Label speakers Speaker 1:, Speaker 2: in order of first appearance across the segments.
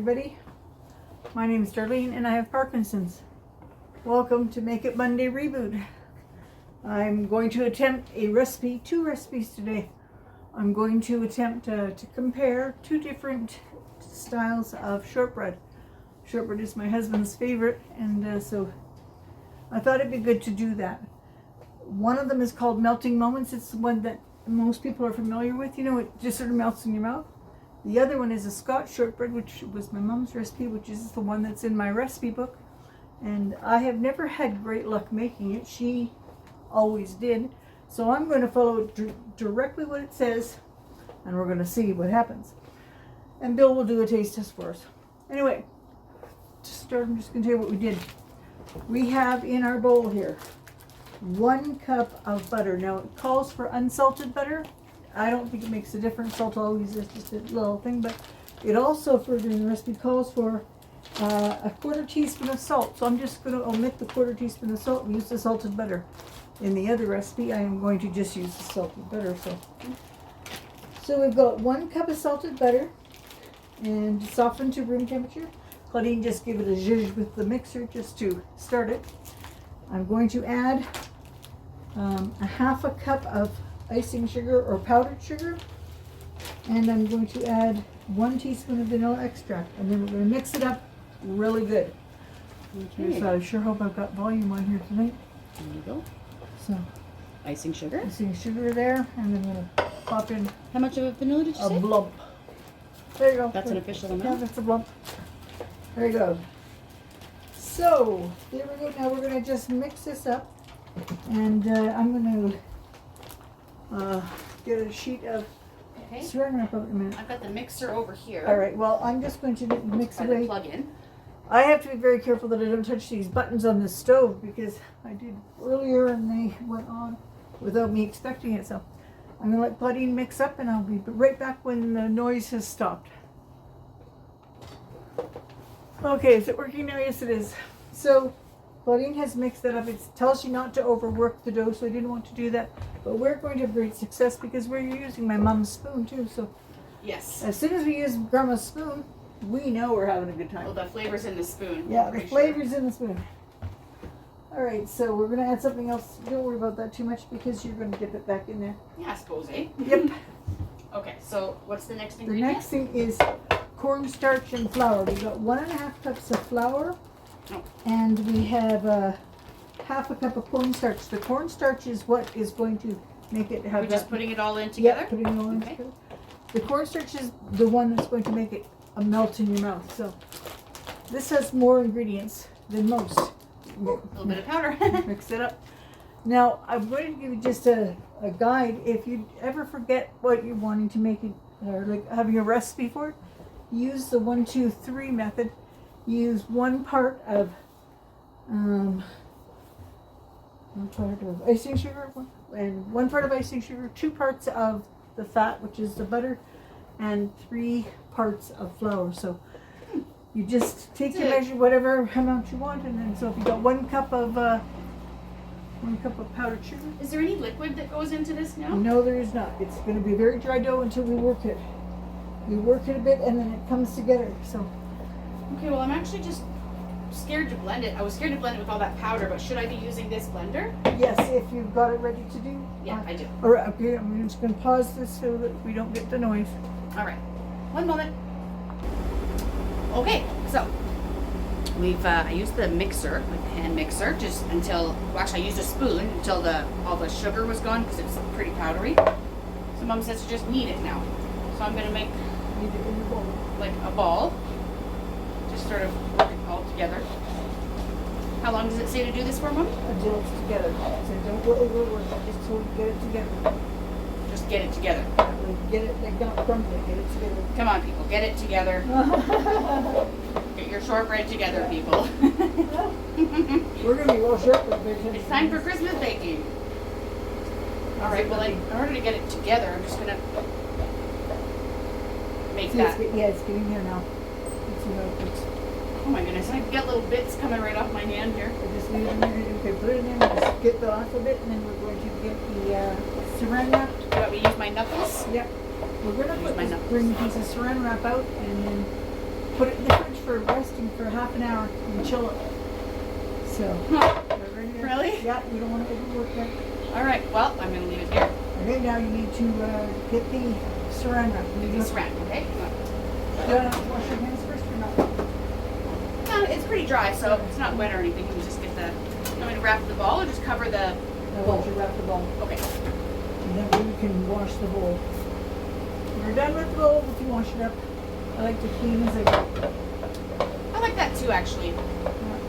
Speaker 1: everybody. My name is Darlene and I have Parkinson's. Welcome to Make It Monday Reboot. I'm going to attempt two recipes today. I'm going to attempt to compare two different styles of shortbread. Shortbread is my husband's favorite, and so I thought it'd be good to do that. One of them is called Melting Moments. It's the one that most people are familiar with. You know, it just sort of melts in your mouth. The other one is a Scotch shortbread, which was my mom's recipe, which is the one that's in my recipe book. And I have never had great luck making it. She always did. So I'm going to follow directly what it says, and we're going to see what happens. And Bill will do a taste test for us. Anyway, to start, I'm just going to tell you what we did. We have in our bowl here 1 cup of butter. Now it calls for unsalted butter. I don't think it makes a difference. Salt always is just a little thing, but it also, further in the recipe, calls for a 1/4 teaspoon of salt. So I'm just going to omit the 1/4 teaspoon of salt and use the salted butter. In the other recipe, I am going to just use the salted butter. So we've got 1 cup of salted butter and softened to room temperature. Claudine just gave it a zhuzh with the mixer just to start it. I'm going to add a 1/2 cup of icing sugar or powdered sugar, and I'm going to add 1 teaspoon of vanilla extract, and then we're going to mix it up really good. Okay. So I sure hope I've got volume on here tonight.
Speaker 2: There you go.
Speaker 1: So
Speaker 2: icing sugar.
Speaker 1: Icing sugar there, and then we're going to pop in
Speaker 2: How much of a vanilla did you say?
Speaker 1: a lump. There you go.
Speaker 2: That's an official amount?
Speaker 1: Yeah, that's a lump. There you go. So there we go. Now we're going to just mix this up, and I'm going to get a sheet of saran wrap out in a minute.
Speaker 2: I've got the mixer over here.
Speaker 1: All right, well, I'm just going to mix
Speaker 2: By
Speaker 1: away.
Speaker 2: the plug-in.
Speaker 1: I have to be very careful that I don't touch these buttons on the stove because I did earlier and they went on without me expecting it. So I'm going to let Claudine mix up, and I'll be right back when the noise has stopped. Okay, is it working now? Yes, it is. So Claudine has mixed it up. It tells you not to overwork the dough, so I didn't want to do that. But we're going to have great success because we're using my mom's spoon too. So
Speaker 2: Yes.
Speaker 1: as soon as we use Grandma's spoon, we know we're having a good time.
Speaker 2: Well, the flavor's in the spoon.
Speaker 1: Yeah, the flavor's in the spoon. All right, so we're going to add something else. Don't worry about that too much because you're going to dip it back in there.
Speaker 2: Yeah, I suppose, eh?
Speaker 1: Yep.
Speaker 2: Okay, so what's the next
Speaker 1: The
Speaker 2: ingredient?
Speaker 1: next thing is cornstarch and flour. We've got 1.5 cups of flour, and we have 1/2 cup of cornstarch. The cornstarch is what is going to make it have.
Speaker 2: We're just putting it all in together?
Speaker 1: Yeah, putting it all in together. The cornstarch is the one that's going to make it a melt in your mouth. So this has more ingredients than most.
Speaker 2: A little bit of powder.
Speaker 1: Mix it up. Now I'm going to give you just a guide. If you ever forget what you're wanting to make it, or like having a recipe for it, use the 1, 2, 3 method. Use 1 part of icing sugar, and 1 part of icing sugar, 2 parts of the fat, which is the butter, and 3 parts of flour. So you just take your measure, whatever amount you want, and then so if you got 1 cup of 1 cup of powdered sugar.
Speaker 2: Is there any liquid that goes into this now?
Speaker 1: No, there is not. It's going to be very dry dough until we work it. We work it a bit, and then it comes together. So.
Speaker 2: Okay, well, I'm actually just scared to blend it. I was scared to blend it with all that powder, but should I be using this blender?
Speaker 1: Yes, if you've got it ready to do.
Speaker 2: Yeah, I do.
Speaker 1: All right, okay, I'm just going to pause this so that we don't get the noise.
Speaker 2: All right, 1 moment. Okay, so I used the mixer, like the hand mixer, just until, well, actually I used a spoon until all the sugar was gone because it's pretty powdery. So Mom says to just knead it now. So I'm going to make like a ball. Just sort of work it all together. How long does it say to do this for, Mom?
Speaker 1: Until it's together. So don't overwork it, just so we get it together.
Speaker 2: Just get it together.
Speaker 1: Get it, like not crumbly, get it together.
Speaker 2: Come on, people, get it together. Get your shortbread together, people.
Speaker 1: We're going to be well shortbread bakers.
Speaker 2: It's time for Christmas baking. All right, well, in order to get it together, I'm just going to make that.
Speaker 1: It's getting there now. Let's see how it looks.
Speaker 2: Oh my goodness, I get little bits coming right off my hand here.
Speaker 1: I just leave it in there. Okay, put it in there, just get the off of it, and then we're going to get the saran wrap.
Speaker 2: You want me to use my knuckles?
Speaker 1: Yep. We're going to bring a piece of saran wrap out and then put it in the fridge for resting for half an hour and chill it. So,
Speaker 2: Really?
Speaker 1: Yeah, we don't want to overwork that.
Speaker 2: All right. Well, I'm gonna leave it here.
Speaker 1: Okay, now you need to get the saran wrap.
Speaker 2: Leave this around, okay?
Speaker 1: Do you want to wash your hands first or not?
Speaker 2: It's pretty dry, so it's not wet or anything. You can just get the. You want me to wrap the ball or just cover the?
Speaker 1: I want you to wrap the bowl.
Speaker 2: Okay.
Speaker 1: And then you can wash the bowl. When you're done with the bowl, you can wash it up. I like to clean as I go.
Speaker 2: I like that too, actually.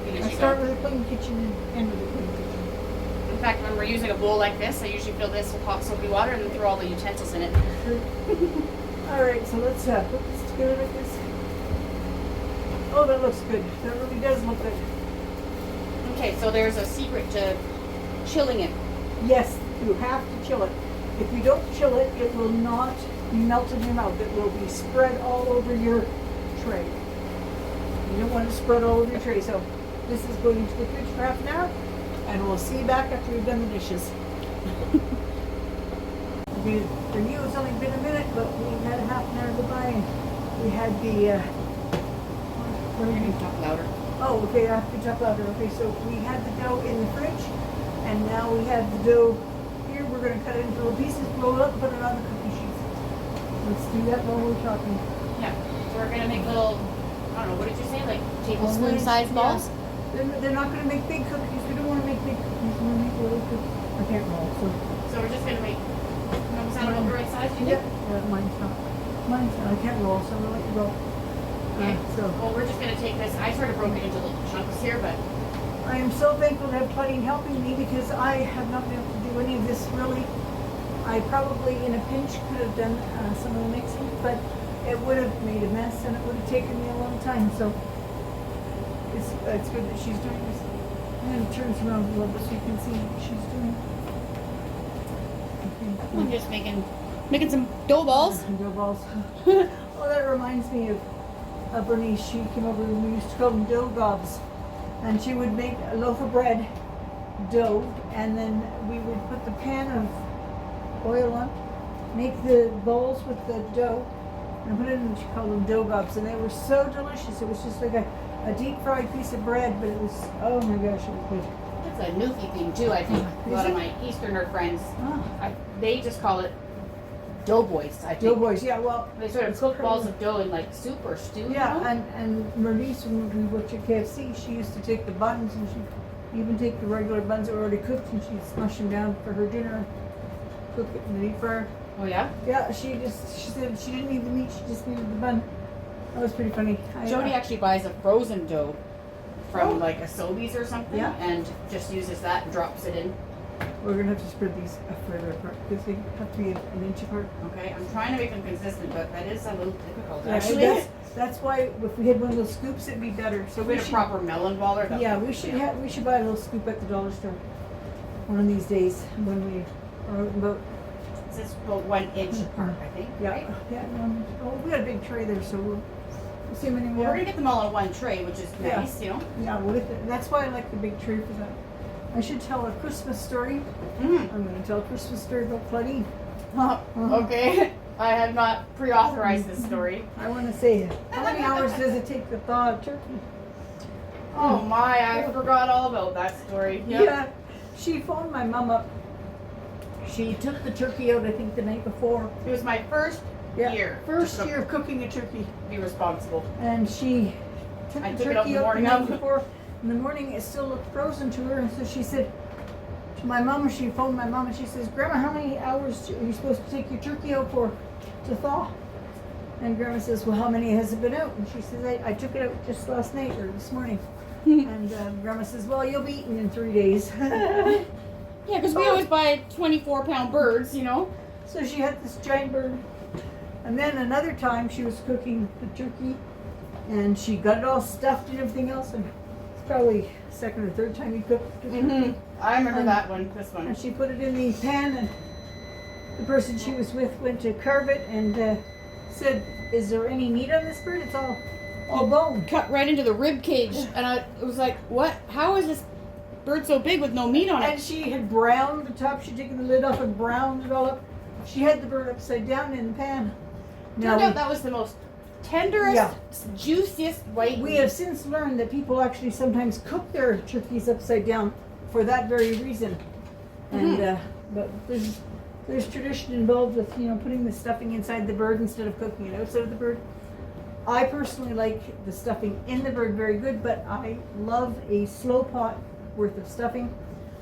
Speaker 1: I start with a clean kitchen and end with a clean kitchen.
Speaker 2: In fact, when we're using a bowl like this, I usually fill this with hot soapy water and then throw all the utensils in it.
Speaker 1: Sure. All right, so let's put this together like this. Oh, that looks good. That really does look good.
Speaker 2: Okay, so there's a secret to chilling it.
Speaker 1: Yes, you have to chill it. If you don't chill it, it will not melt in your mouth. It will be spread all over your tray. You don't want it spread all over your tray. So this is going into the fridge for half an hour, and we'll see you back after we've done the dishes. For you, it's only been a minute, but we had a half an hour go by, and we had the.
Speaker 2: We're going to talk louder.
Speaker 1: Oh, okay, I have to talk louder. Okay, so we had the dough in the fridge, and now we have the dough here. We're going to cut it into little pieces, blow it up, and put it on the cookie sheets. Let's do that while we're talking.
Speaker 2: Yeah. So we're going to make little, I don't know, what did you say? Like tablespoon-sized
Speaker 1: Yeah.
Speaker 2: balls?
Speaker 1: They're not going to make big cookies. We don't want to make big cookies. We want to make little cookies. I can't roll, so.
Speaker 2: So we're just going to make, is that about the right size, do you think?
Speaker 1: Yeah, mine's not. Mine's not. I can't roll, so I'm going to let you roll.
Speaker 2: Okay.
Speaker 1: So.
Speaker 2: Well, we're just going to take this. I sort of broke it into little chunks here, but
Speaker 1: I am so thankful to have Claudine helping me because I have not been able to do any of this really. I probably in a pinch could have done some of the mixing, but it would have made a mess and it would have taken me a long time. So it's good that she's doing this. And then it turns around a little bit so you can see what she's doing. Okay.
Speaker 2: I'm just making some dough balls.
Speaker 1: Dough balls. Oh, that reminds me of Bernice. She came over and we used to call them dough gobs. And she would make a loaf of bread, dough, and then we would put the pan of oil on, make the balls with the dough, and put it in, she called them dough gobs, and they were so delicious. It was just like a deep fried piece of bread, but it was, oh my gosh, it was good.
Speaker 2: That's a Newfie thing too, I think. A lot of my Easterner friends, they just call it doughboys, I think.
Speaker 1: Doughboys, yeah, well.
Speaker 2: They sort of cook balls of dough in like soup or stew.
Speaker 1: Yeah,
Speaker 2: you know?
Speaker 1: and Bernice, when we worked at KFC, she used to take the buns and she'd even take the regular buns that were already cooked and she'd smush them down for her dinner and cook it in the deep fryer.
Speaker 2: Oh yeah?
Speaker 1: Yeah, she said she didn't need the meat, she just needed the bun. That was pretty funny.
Speaker 2: Jody actually buys a frozen dough from like a Sobeys or something,
Speaker 1: Yeah.
Speaker 2: and just uses that and drops it in.
Speaker 1: We're gonna have to spread these further apart because they have to be an inch apart.
Speaker 2: Okay, I'm trying to make them consistent, but that is a little difficult
Speaker 1: Yeah,
Speaker 2: actually.
Speaker 1: that's why if we had one of those scoops, it'd be better. So
Speaker 2: We had a proper melon baller.
Speaker 1: we should buy a little scoop at the dollar store one of these days when we are out and about.
Speaker 2: This is about 1 inch apart, I think.
Speaker 1: Yeah,
Speaker 2: Right?
Speaker 1: yeah. We got a big tray there, so we'll see how many we
Speaker 2: Well, we're
Speaker 1: have.
Speaker 2: gonna get them all on one tray, which is
Speaker 1: Yeah.
Speaker 2: nice, you know.
Speaker 1: Yeah, that's why I like the big tray for that. I should tell a Christmas story.
Speaker 2: Mm.
Speaker 1: I'm going to tell a Christmas story about Claudine.
Speaker 2: Okay, I have not pre-authorized this story.
Speaker 1: I want to say, how many hours does it take to thaw a turkey?
Speaker 2: Oh my, I forgot all about that story. Yep.
Speaker 1: Yeah, she phoned my mom up. She took the turkey out, I think, the night before.
Speaker 2: It was my first year.
Speaker 1: First year of cooking a turkey.
Speaker 2: Be responsible.
Speaker 1: And she took
Speaker 2: I
Speaker 1: the
Speaker 2: took it out
Speaker 1: turkey
Speaker 2: in the
Speaker 1: out the
Speaker 2: morning
Speaker 1: night
Speaker 2: of.
Speaker 1: before. In the morning, it still looked frozen to her, and so she said to my mom, she phoned my mom, and she says, Grandma, how many hours are you supposed to take your turkey out for to thaw? And Grandma says, well, how many has it been out? And she says, I took it out just last night or this morning. And Grandma says, well, you'll be eating in 3 days.
Speaker 2: Yeah, because we always buy 24-pound birds, you know.
Speaker 1: So she had this giant bird. And then another time she was cooking the turkey and she got it all stuffed and everything else. And it's probably second or third time you cooked the turkey.
Speaker 2: I remember that one, this one.
Speaker 1: And she put it in the pan and the person she was with went to carve it and said, is there any meat on this bird? It's all bone.
Speaker 2: Cut right into the rib cage. And I was like, what? How is this bird so big with no meat on
Speaker 1: And
Speaker 2: it?
Speaker 1: she had browned the top. She'd taken the lid off and browned it all up. She had the bird upside down in the pan.
Speaker 2: Turned out that was the most tenderest,
Speaker 1: Yeah.
Speaker 2: juiciest white
Speaker 1: We
Speaker 2: meat.
Speaker 1: have since learned that people actually sometimes cook their turkeys upside down for that very reason. And but there's tradition involved with putting the stuffing inside the bird instead of cooking it outside of the bird. I personally like the stuffing in the bird very good, but I love a slow pot worth of stuffing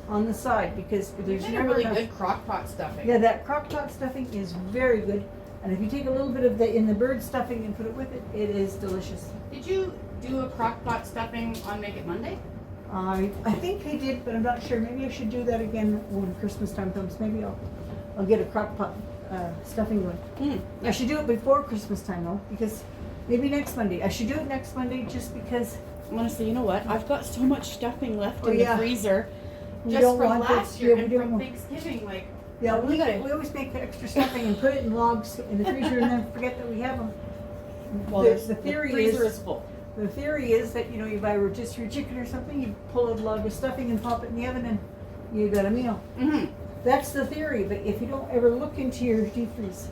Speaker 1: on the side because there's
Speaker 2: There's a
Speaker 1: never
Speaker 2: really
Speaker 1: enough.
Speaker 2: good crock pot stuffing.
Speaker 1: Yeah, that crock pot stuffing is very good, and if you take a little bit of the bird stuffing and put it with it, it is delicious.
Speaker 2: Did you do a crock pot stuffing on Make It Monday?
Speaker 1: I think I did, but I'm not sure. Maybe I should do that again when Christmas time comes. Maybe I'll get a crock pot stuffing going. I should do it before Christmas time though, because maybe next Monday. I should do it next Monday just because.
Speaker 2: Honestly, you know what? I've got so much stuffing left
Speaker 1: Oh,
Speaker 2: in
Speaker 1: yeah.
Speaker 2: the freezer.
Speaker 1: We
Speaker 2: Just
Speaker 1: don't
Speaker 2: from
Speaker 1: want
Speaker 2: last
Speaker 1: this.
Speaker 2: year
Speaker 1: Yeah, we
Speaker 2: and
Speaker 1: don't
Speaker 2: from
Speaker 1: want-
Speaker 2: Thanksgiving, like.
Speaker 1: Yeah, we
Speaker 2: Okay.
Speaker 1: always make extra stuffing and put it in logs in the freezer and then forget that we have them.
Speaker 2: Well,
Speaker 1: the theory
Speaker 2: freezer
Speaker 1: is
Speaker 2: is full.
Speaker 1: the theory is that you buy rotisserie chicken or something, you pull a log of stuffing and pop it in the oven and you got a meal.
Speaker 2: Mm-hmm.
Speaker 1: That's the theory, but if you don't ever look into your deep freeze,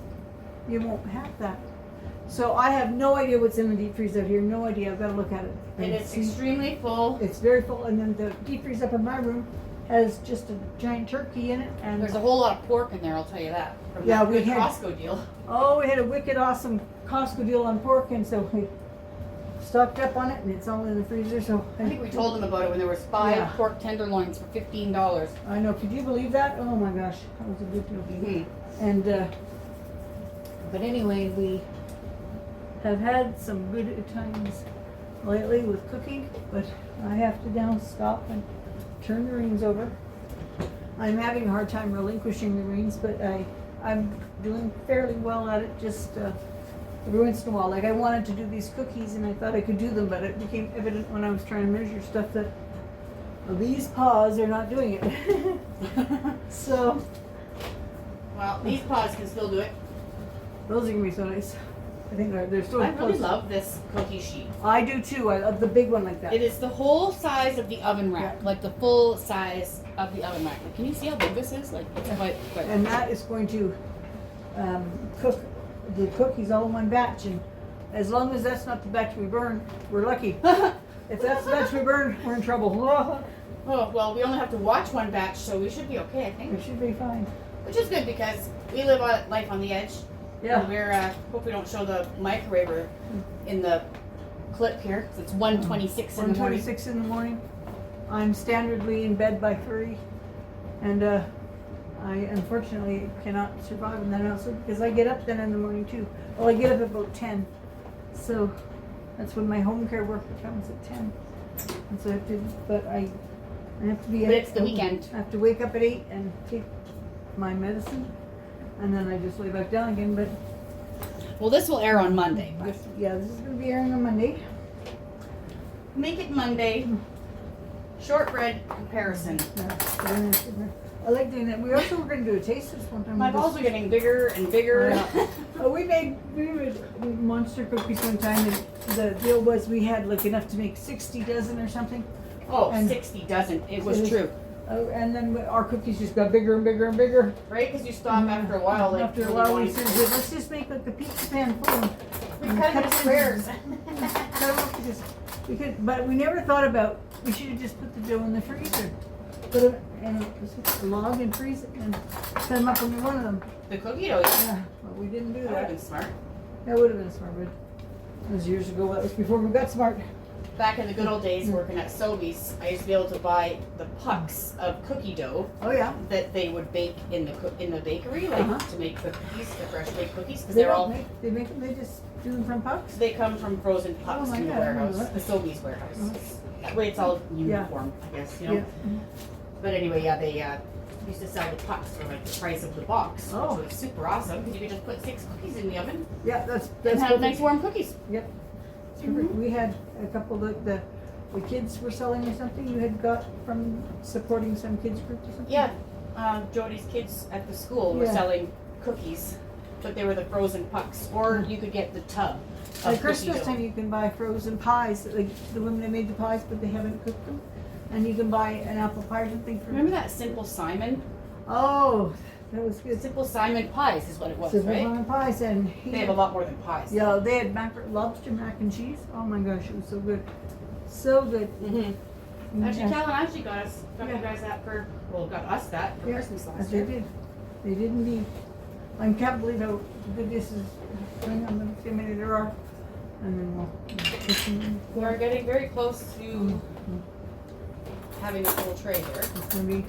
Speaker 1: you won't have that. So I have no idea what's in the deep freeze out here. No idea. I've got to look at it.
Speaker 2: It
Speaker 1: and
Speaker 2: is
Speaker 1: see.
Speaker 2: extremely full.
Speaker 1: It's very full, and then the deep freeze up in my room has just a giant turkey in it, and
Speaker 2: There's a whole lot of pork in there, I'll tell you that. From
Speaker 1: Yeah,
Speaker 2: that
Speaker 1: we
Speaker 2: good
Speaker 1: had-
Speaker 2: Costco deal.
Speaker 1: we had a wicked awesome Costco deal on pork, and so we stocked up on it, and it's all in the freezer. So
Speaker 2: I think we told them about it when there was 5
Speaker 1: Yeah.
Speaker 2: pork tenderloins for $15.
Speaker 1: I know. Could you believe that? Oh my gosh, that was a good deal.
Speaker 2: Mm-hmm.
Speaker 1: And but anyway, we have had some good times lately with cooking, but I have to now stop and turn the reins over. I'm having a hard time relinquishing the reins, but I'm doing fairly well at it. Just every once in a while, like I wanted to do these cookies and I thought I could do them, but it became evident when I was trying to measure stuff that these paws are not doing it. So
Speaker 2: Well, these paws can still do it.
Speaker 1: those are gonna be so nice. I think they're so
Speaker 2: I really
Speaker 1: close.
Speaker 2: love this cookie sheet.
Speaker 1: I do too. I love the big one like that.
Speaker 2: It is the whole size of the oven rack, like the full size of the oven rack. Like, can you see how big this is? Like, it's quite.
Speaker 1: And that is going to cook the cookies all in one batch. And as long as that's not the batch we burn, we're lucky. If that's the batch we burn, we're in trouble.
Speaker 2: Oh, well, we only have to watch one batch, so we should be okay, I think.
Speaker 1: It should be fine.
Speaker 2: Which is good because we live a life on the edge.
Speaker 1: Yeah.
Speaker 2: And we're, hope we don't show the microwaver in the clip here, 'cause it's 1:26 in the morning.
Speaker 1: 1:26 in the morning. I'm standardly in bed by 3. And I unfortunately cannot survive in that house because I get up then in the morning too. Well, I get up at about 10. So that's when my home care worker comes at 10. And so I have to, but I have to be
Speaker 2: But it's the weekend.
Speaker 1: I have to wake up at 8 and take my medicine. And then I just lay back down again. But
Speaker 2: Well, this will air on Monday. But
Speaker 1: this is going to be airing on Monday.
Speaker 2: Make It Monday shortbread comparison.
Speaker 1: I like doing that. We also were going to do a taste test one time.
Speaker 2: My balls are getting bigger and bigger.
Speaker 1: We made monster cookies one time, and the deal was we had like enough to make 60 dozen or something.
Speaker 2: Oh,
Speaker 1: And
Speaker 2: 60 dozen. It was true.
Speaker 1: And then our cookies just got bigger and bigger and bigger.
Speaker 2: Right? Because you stop after a while. Like,
Speaker 1: After a
Speaker 2: really
Speaker 1: while, we
Speaker 2: wanting
Speaker 1: said,
Speaker 2: to-
Speaker 1: let's just make like a pizza pan full.
Speaker 2: We cut it in squares.
Speaker 1: Cut 'em up because we could, but we never thought about, we should have just put the dough in the freezer. Put it in a log and freeze it and cut them up into one of them.
Speaker 2: The cookie dough, yeah.
Speaker 1: Yeah, but we didn't do
Speaker 2: That would have
Speaker 1: that.
Speaker 2: been smart.
Speaker 1: That would have been smart, but that was years ago. That was before we got smart.
Speaker 2: Back in the good old days working at Sobeys, I used to be able to buy the pucks of cookie dough
Speaker 1: Oh yeah.
Speaker 2: that they would bake in the bakery, like
Speaker 1: Uh-huh.
Speaker 2: to make the cookies, the fresh baked cookies, because
Speaker 1: They
Speaker 2: they're
Speaker 1: don't
Speaker 2: all
Speaker 1: make, they make them, they just do them from pucks?
Speaker 2: they come from frozen pucks
Speaker 1: Oh my
Speaker 2: in the
Speaker 1: God, I didn't know
Speaker 2: warehouse,
Speaker 1: that.
Speaker 2: the Sobeys warehouse.
Speaker 1: Mhm.
Speaker 2: That way it's all uniform, I guess, you know.
Speaker 1: Yeah.
Speaker 2: But anyway, yeah, they used to sell the pucks for like the price of the box,
Speaker 1: Oh.
Speaker 2: which was super awesome because you could just put 6 cookies in the oven
Speaker 1: Yeah, that's
Speaker 2: and have
Speaker 1: what
Speaker 2: nice warm cookies.
Speaker 1: Yep.
Speaker 2: Mhm.
Speaker 1: We had a couple that the kids were selling or something you had got from supporting some kids group or something?
Speaker 2: Yeah, Jody's kids at the school were
Speaker 1: Yeah.
Speaker 2: selling cookies, but they were the frozen pucks, or you could get the tub. of
Speaker 1: At
Speaker 2: cookie
Speaker 1: Christmas
Speaker 2: dough.
Speaker 1: time you can buy frozen pies, like the women that made the pies but they haven't cooked them. And you can buy an apple pie or something for
Speaker 2: Remember that Simple Simon?
Speaker 1: Oh, That was good.
Speaker 2: Simple Simon pies is what it was,
Speaker 1: Simple
Speaker 2: right?
Speaker 1: Simon pies, and
Speaker 2: They have a lot more than pies.
Speaker 1: Yeah, they had lobster mac and cheese. Oh my gosh, it was so good, so good.
Speaker 2: Actually, Callan actually got
Speaker 1: Yeah.
Speaker 2: you guys that for Christmas last
Speaker 1: They
Speaker 2: year.
Speaker 1: did. They did indeed. I can't believe how good this is. Hang on, let me see how many there are, and then we'll put some in.
Speaker 2: We're getting very close to having a full tray here.
Speaker 1: It's gonna be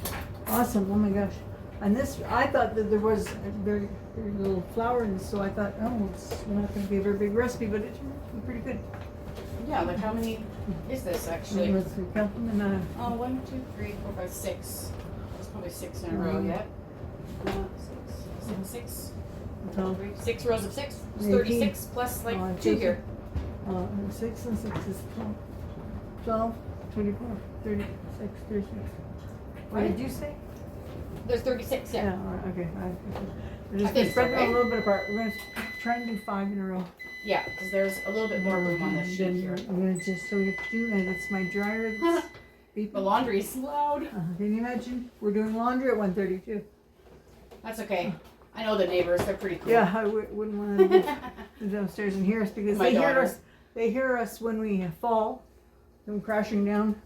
Speaker 1: awesome. Oh my gosh. And this, I thought that there was very, very little flour in this, so I thought, oh, it's not going to be a very big recipe, but it turned out to be pretty good.
Speaker 2: Yeah, like how many is this actually?
Speaker 1: Let's count them and
Speaker 2: 1, 2, 3, 4, 5, 6. There's probably 6 in a row yet. 6. 6 rows of 6. It's 36 plus like 2 here.
Speaker 1: 6 and 6 is 12, 24, 36, 36. What did you say?
Speaker 2: There's 36, yeah.
Speaker 1: All right, okay. We're
Speaker 2: I
Speaker 1: just going
Speaker 2: think
Speaker 1: to
Speaker 2: so,
Speaker 1: spread them
Speaker 2: right?
Speaker 1: a little bit apart. We're going to try and do 5 in a row.
Speaker 2: Yeah, because there's a little bit more room on the sheet
Speaker 1: Then
Speaker 2: here.
Speaker 1: I'm going to just, so we have to do, and it's my dryer that's
Speaker 2: The
Speaker 1: beeping.
Speaker 2: laundry's loud.
Speaker 1: Can you imagine? We're doing laundry at 1:32.
Speaker 2: That's okay. I know the neighbors, they're pretty cool.
Speaker 1: Yeah, I wouldn't want to go downstairs and hear us because
Speaker 2: My
Speaker 1: they hear
Speaker 2: daughter.
Speaker 1: us. They hear us when we fall, them crashing down.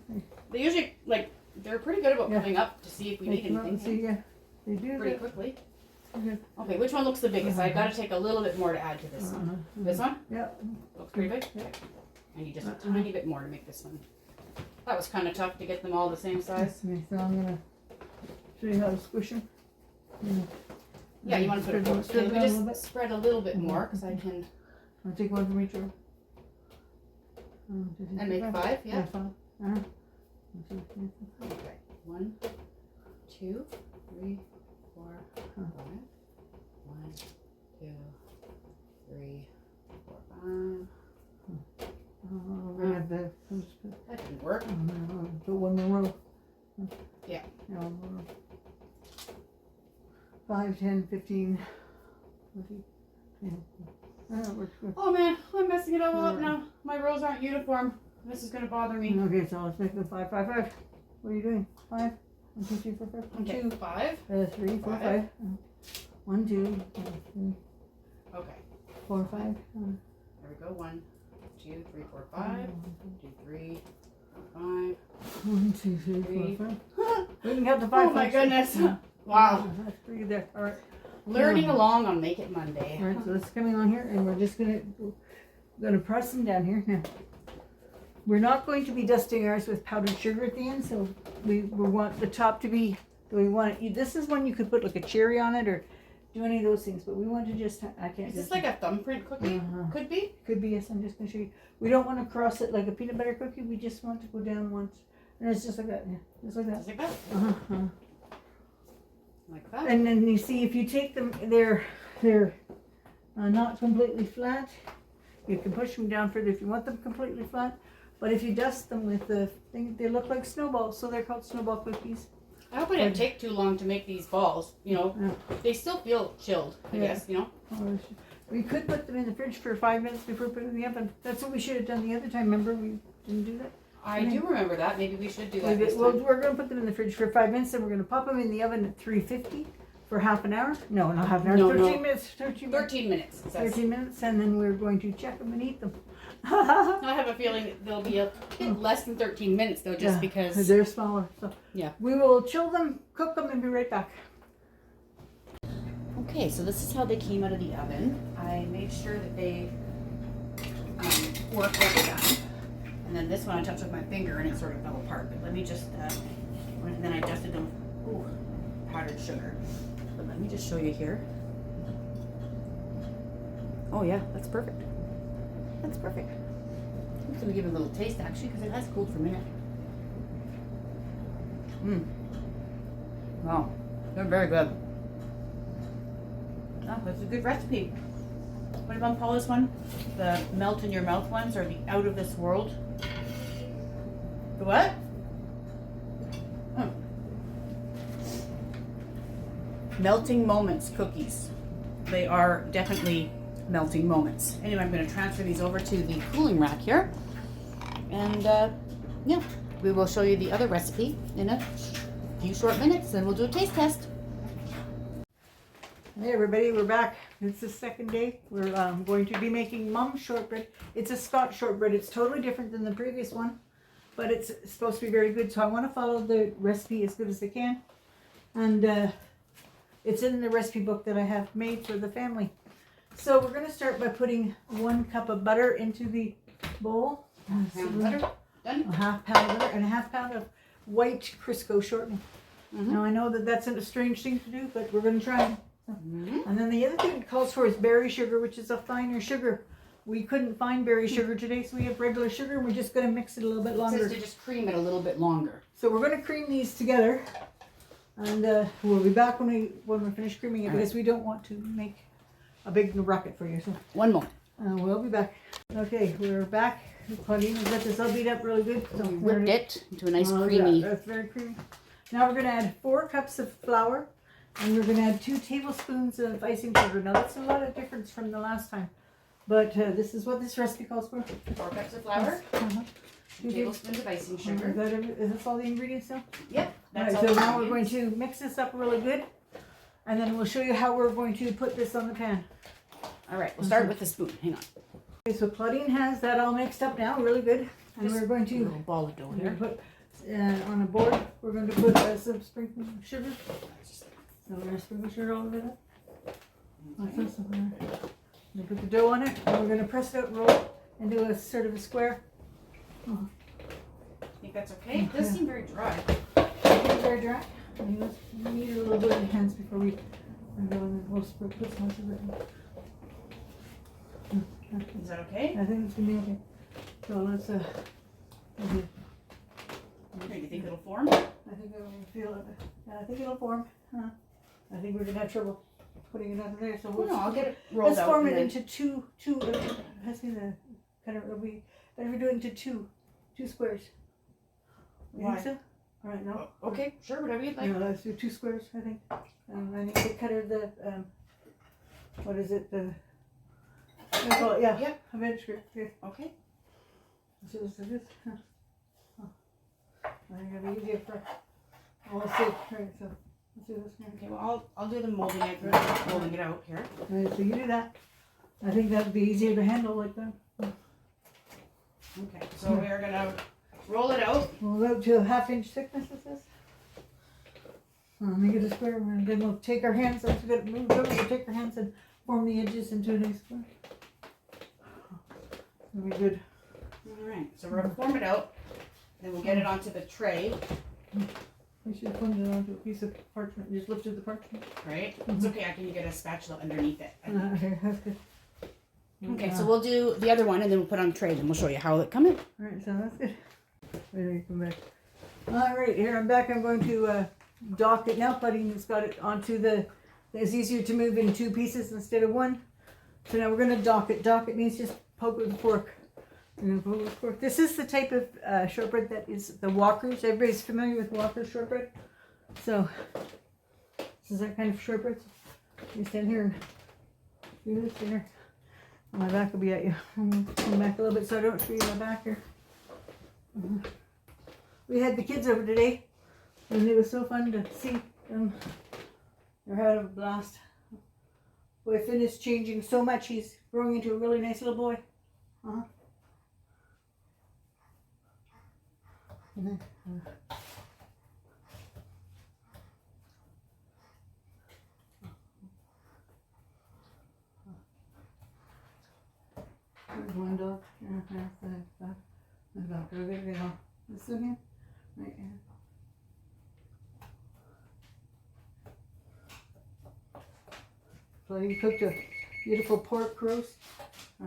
Speaker 2: They usually, like, they're pretty good about
Speaker 1: Yeah.
Speaker 2: coming up to see if we
Speaker 1: They
Speaker 2: need
Speaker 1: come out and
Speaker 2: anything.
Speaker 1: see, yeah, they do
Speaker 2: Pretty
Speaker 1: that.
Speaker 2: quickly.
Speaker 1: Okay.
Speaker 2: Okay, which one looks the biggest? I gotta take a little bit more to add to this one. This one?
Speaker 1: Yeah.
Speaker 2: Looks pretty big?
Speaker 1: Yeah.
Speaker 2: I need just a tiny bit more to make this one. That was kind of tough to get them all the same size.
Speaker 1: So I'm gonna show you how to squish them.
Speaker 2: Yeah, you want to put it close.
Speaker 1: Spread
Speaker 2: Can
Speaker 1: it
Speaker 2: we
Speaker 1: out a little bit.
Speaker 2: just spread a little bit more because I can.
Speaker 1: I'll take one from each row.
Speaker 2: And make 5, yeah?
Speaker 1: 5.
Speaker 2: Okay. 1, 2, 3, 4, 5. 1, 2, 3, 4, 5.
Speaker 1: We have the.
Speaker 2: That didn't work.
Speaker 1: Put one more row.
Speaker 2: Yeah.
Speaker 1: Yeah, one more row. 5, 10, 15, 20. Yeah. That works good.
Speaker 2: Oh man, I'm messing it all up now. My rows aren't uniform. This is gonna bother me.
Speaker 1: Okay, so let's make them 5, 5, 5. What are you doing? 5? 1, 2, 3, 4, 5.
Speaker 2: Okay,
Speaker 1: 2,
Speaker 2: 5.
Speaker 1: 3, 4, 5.
Speaker 2: Five.
Speaker 1: 1, 2, 3,
Speaker 2: Okay.
Speaker 1: 4, 5.
Speaker 2: There we go. 1, 2, 3, 4, 5. 2, 3, 4, 5.
Speaker 1: 1, 2, 3,
Speaker 2: 3.
Speaker 1: 4, 5. We can count to 5.
Speaker 2: Oh my
Speaker 1: folks.
Speaker 2: goodness. Wow.
Speaker 1: That's pretty good there. All right.
Speaker 2: Learning along on Make It Monday.
Speaker 1: All right, so it's coming on here, and we're just gonna press them down here now. We're not going to be dusting ours with powdered sugar at the end, so we want the top to be. We want it. This is one you could put like a cherry on it or do any of those things, but we want to just. I can't.
Speaker 2: Is this like a thumbprint cookie? Could be.
Speaker 1: Could be. Yes, I'm just gonna show you. We don't want to cross it like a peanut butter cookie. We just want to go down once, and it's just like that. Yeah, just like that.
Speaker 2: Just like that. Like that.
Speaker 1: And then you see if you take them, they're not completely flat. You can push them down further if you want them completely flat. But if you dust them with the thing, they look like snowballs, so they're called snowball cookies.
Speaker 2: I hope it didn't take too long to make these balls. You know, they still feel chilled. I guess. You know.
Speaker 1: We could put them in the fridge for 5 minutes before putting them in the oven. That's what we should have done the other time. Remember, we didn't do that.
Speaker 2: I do remember that. Maybe we should do that this
Speaker 1: Well,
Speaker 2: time.
Speaker 1: we're going to put them in the fridge for 5 minutes, and we're going to pop them in the oven at 350 for half an hour. No, not half an hour.
Speaker 2: No,
Speaker 1: 13 minutes. 13 minutes.
Speaker 2: 13 minutes. It says.
Speaker 1: 13 minutes, and then we're going to check them and eat them.
Speaker 2: I have a feeling they'll be a bit less than 13 minutes though, just because
Speaker 1: they're smaller. So
Speaker 2: yeah.
Speaker 1: we will chill them, cook them, and be right back.
Speaker 2: Okay, so this is how they came out of the oven. I made sure that they were done. And then this one I touched with my finger and it sort of fell apart. But let me just, and then I dusted them with powdered sugar. But let me just show you here. Oh yeah, that's perfect. That's perfect. I'm just gonna give it a little taste actually because it has cooled for a minute. Wow, they're very good. Oh, that's a good recipe. What did Mom call this one? The melt in your mouth ones or the out of this world? The what? Melting moments cookies. They are definitely melting moments. Anyway, I'm going to transfer these over to the cooling rack here. And yeah, we will show you the other recipe in a few short minutes and we'll do a taste test.
Speaker 1: Hey everybody, we're back. It's the second day. We're going to be making Mom's shortbread. It's a Scotch shortbread. It's totally different than the previous one, but it's supposed to be very good. So I want to follow the recipe as good as I can. And it's in the recipe book that I have made for the family. So we're going to start by putting 1 cup of butter into the bowl.
Speaker 2: Pound butter. Done.
Speaker 1: A half pound of butter and a half pound of white Crisco shortening. Now I know that that's a strange thing to do, but we're going to try it. And then the other thing it calls for is berry sugar, which is a finer sugar. We couldn't find berry sugar today, so we have regular sugar, and we're just going to mix it a little bit longer.
Speaker 2: It says to just cream it a little bit longer.
Speaker 1: So we're going to cream these together, and we'll be back when we finish creaming it, because we don't want to make a big rocket for you. So
Speaker 2: one more.
Speaker 1: We'll be back. Okay, we're back. Claudine has got this all beat up really good. So
Speaker 2: we whipped it into a nice creamy.
Speaker 1: That's very creamy. Now we're going to add 4 cups of flour. And we're going to add 2 tablespoons of icing sugar. Now that's a lot of difference from the last time. But this is what this recipe calls for.
Speaker 2: 4 cups of flour. 2 tablespoons of icing sugar.
Speaker 1: Is this all the ingredients now?
Speaker 2: Yep.
Speaker 1: That's all. So now we're going to mix this up really good. And then we'll show you how we're going to put this on the pan.
Speaker 2: Alright, we'll start with the spoon. Hang on.
Speaker 1: Okay, so Claudine has that all mixed up now, really good. And we're going to
Speaker 2: ball of dough here.
Speaker 1: Put on a board, we're going to put some sprinkled sugar. So we're going to sprinkle sugar all over that. Like this. We're going to put the dough on it, and we're going to press it out and roll it into a sort of a square.
Speaker 2: I think that's okay. It does seem very dry.
Speaker 1: It's very dry. We need a little bit of hands before we go, and then we'll put some of it in.
Speaker 2: Is that okay?
Speaker 1: I think it's going to be okay. So let's,
Speaker 2: do you think it'll form?
Speaker 1: I think I think it'll form. I think we're gonna have trouble putting it under there. So we'll
Speaker 2: I'll get it rolled out.
Speaker 1: Let's form it into two. Let's see the kind of. It'll be better if we do it into two squares. You think so? All right, no.
Speaker 2: Okay, sure, whatever you'd like.
Speaker 1: No, let's do 2 squares. I think. I need to cut her the. What is it? The. Call it, yeah. A bench square. Here.
Speaker 2: Okay.
Speaker 1: So this is this. I think it'll be easier for. Oh, let's see. All right, so. Let's do this here.
Speaker 2: Okay, well, I'll do the molding it out here.
Speaker 1: Alright, so you do that. I think that would be easier to handle like that.
Speaker 2: Okay, so we're going to roll it out.
Speaker 1: Roll it out to a 1/2 inch thickness, it says. Make it a square, and then we'll take our hands, once we get it moved over, we'll take our hands and form the edges into a nice square. That'll be good.
Speaker 2: Alright, so we're going to form it out, then we'll get it onto the tray.
Speaker 1: We should have it onto a piece of parchment. Just lifted the parchment.
Speaker 2: Right? It's okay, I can get a spatula underneath it.
Speaker 1: Okay, that's good.
Speaker 2: Okay, so we'll do the other one and then we'll put on the tray and we'll show you how it come in.
Speaker 1: Alright, so that's good. Wait till you come back. Alright, here I'm back. I'm going to dock it now. Claudine has got it onto the. It's easier to move in 2 pieces instead of 1. So now we're going to dock it. Dock it means just poke with a fork. This is the type of shortbread that is the Walker's. Everybody's familiar with Walker's shortbread. So this is that kind of shortbread. You stand here and do this here. My back will be at you. I'm come back a little bit so I don't screw my back here. We had the kids over today, and it was so fun to see them. They're having a blast. Boy, Finn is changing so much. He's growing into a really nice little boy. There's one dog. This one here? Right here. So you cooked a beautiful pork roast,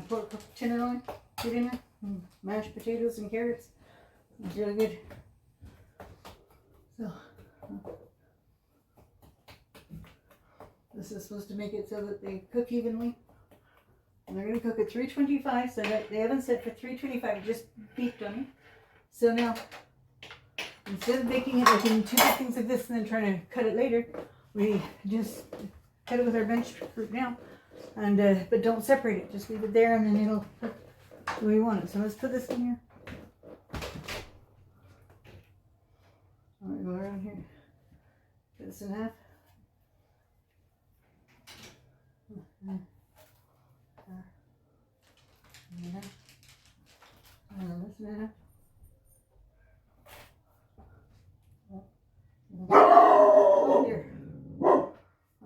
Speaker 1: pork tenderloin, put in there, mashed potatoes and carrots. It's really good. So, this is supposed to make it so that they cook evenly. And they're going to cook at 325, so that they haven't set for 325, it just beeped on me. So now, instead of baking it like in 2 things like this and then trying to cut it later, we just cut it with our bench fruit now. And but don't separate it, just leave it there and then it'll cook the way you want it. So let's put this in here. Alright, go around here. Cut this in half.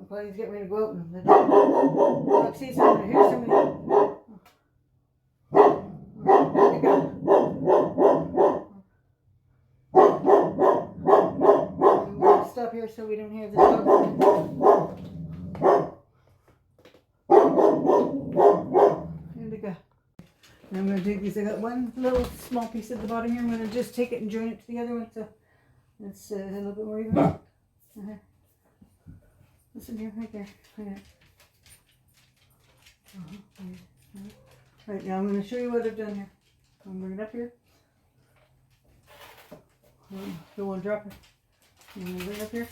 Speaker 1: Claudia's getting ready to go out and look, see somebody. Here's somebody. There you go. We want to stop here so we don't hear the dog. There we go. And I'm going to take these. I got one little small piece at the bottom here. I'm going to just take it and join it to the other one so it's a little bit more even. Listen here, right there. Right now, I'm going to show you what I've done here. I'm going to bring it up here. Don't want to drop it. I'm going to bring it up here.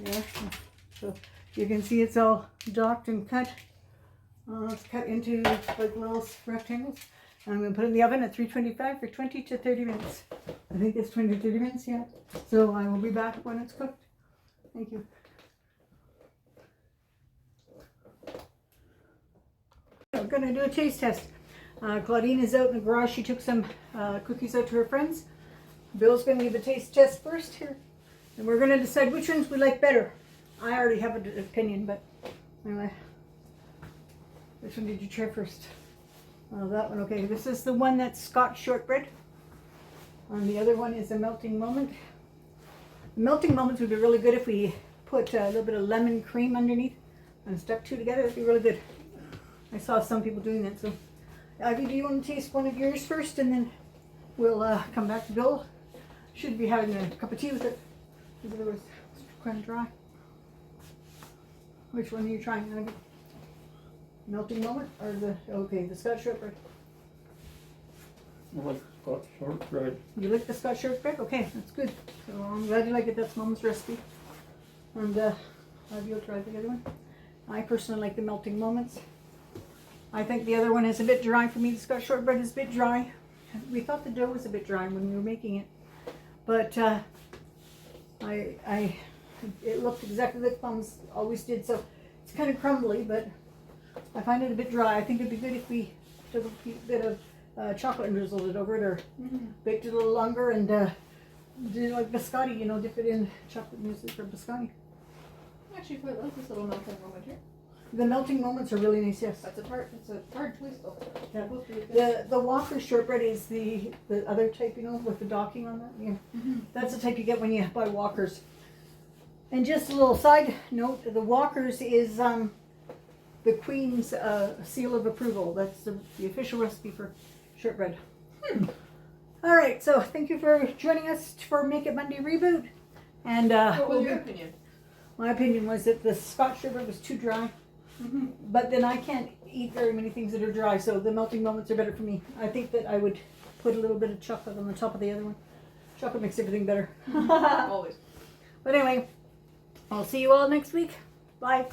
Speaker 1: Yeah. So you can see it's all docked and cut. It's cut into like little rectangles. I'm going to put it in the oven at 325 for 20 to 30 minutes. I think it's 20 to 30 minutes, yeah. So I will be back when it's cooked. Thank you. I'm going to do a taste test. Claudine is out in the garage. She took some cookies out to her friends. Bill's going to give a taste test first here. And we're going to decide which ones we like better. I already have an opinion, but anyway. Which one did you try first? Oh, that one. Okay, this is the one that's Scotch shortbread. And the other one is a melting moment. The melting moments would be really good if we put a little bit of lemon cream underneath and stuck two together. It'd be really good. I saw some people doing that. So, Ivy, do you want to taste one of yours first, and then we'll come back to Bill? Should be having a cup of tea with it because it was kind of dry. Which one are you trying, Ivy? Melting moment or the Scotch shortbread?
Speaker 3: I like Scotch shortbread.
Speaker 1: You like the Scotch shortbread? Okay, that's good. So I'm glad you like it. That's Mom's recipe. And you'll try the other one. I personally like the melting moments. I think the other one is a bit dry for me. The Scotch shortbread is a bit dry. We thought the dough was a bit dry when we were making it, but it looked exactly like Mom's always did. So it's kind of crumbly, but I find it a bit dry. I think it'd be good if we took a bit of chocolate and drizzled it over it, or baked it a little longer and did like biscotti, you know, dip it in chocolate mousse for biscotti.
Speaker 4: Actually, quite like this little melting moment here.
Speaker 1: The melting moments are really nice, yes.
Speaker 4: It's a hard twist though.
Speaker 1: Yeah. The Walker shortbread is the other type, you know, with the docking on that. Yeah. That's the type you get when you buy Walkers. And just a little side note, the Walkers is the Queen's seal of approval. That's the official recipe for shortbread. All right, so thank you for joining us for Make It Monday Reboot. And
Speaker 4: What was your opinion?
Speaker 1: my opinion was that the Scotch shortbread was too dry. But then I can't eat very many things that are dry, so the melting moments are better for me. I think that I would put a little bit of chocolate on the top of the other one. Chocolate makes everything better.
Speaker 4: Always.
Speaker 1: But anyway, I'll see you all next week. Bye.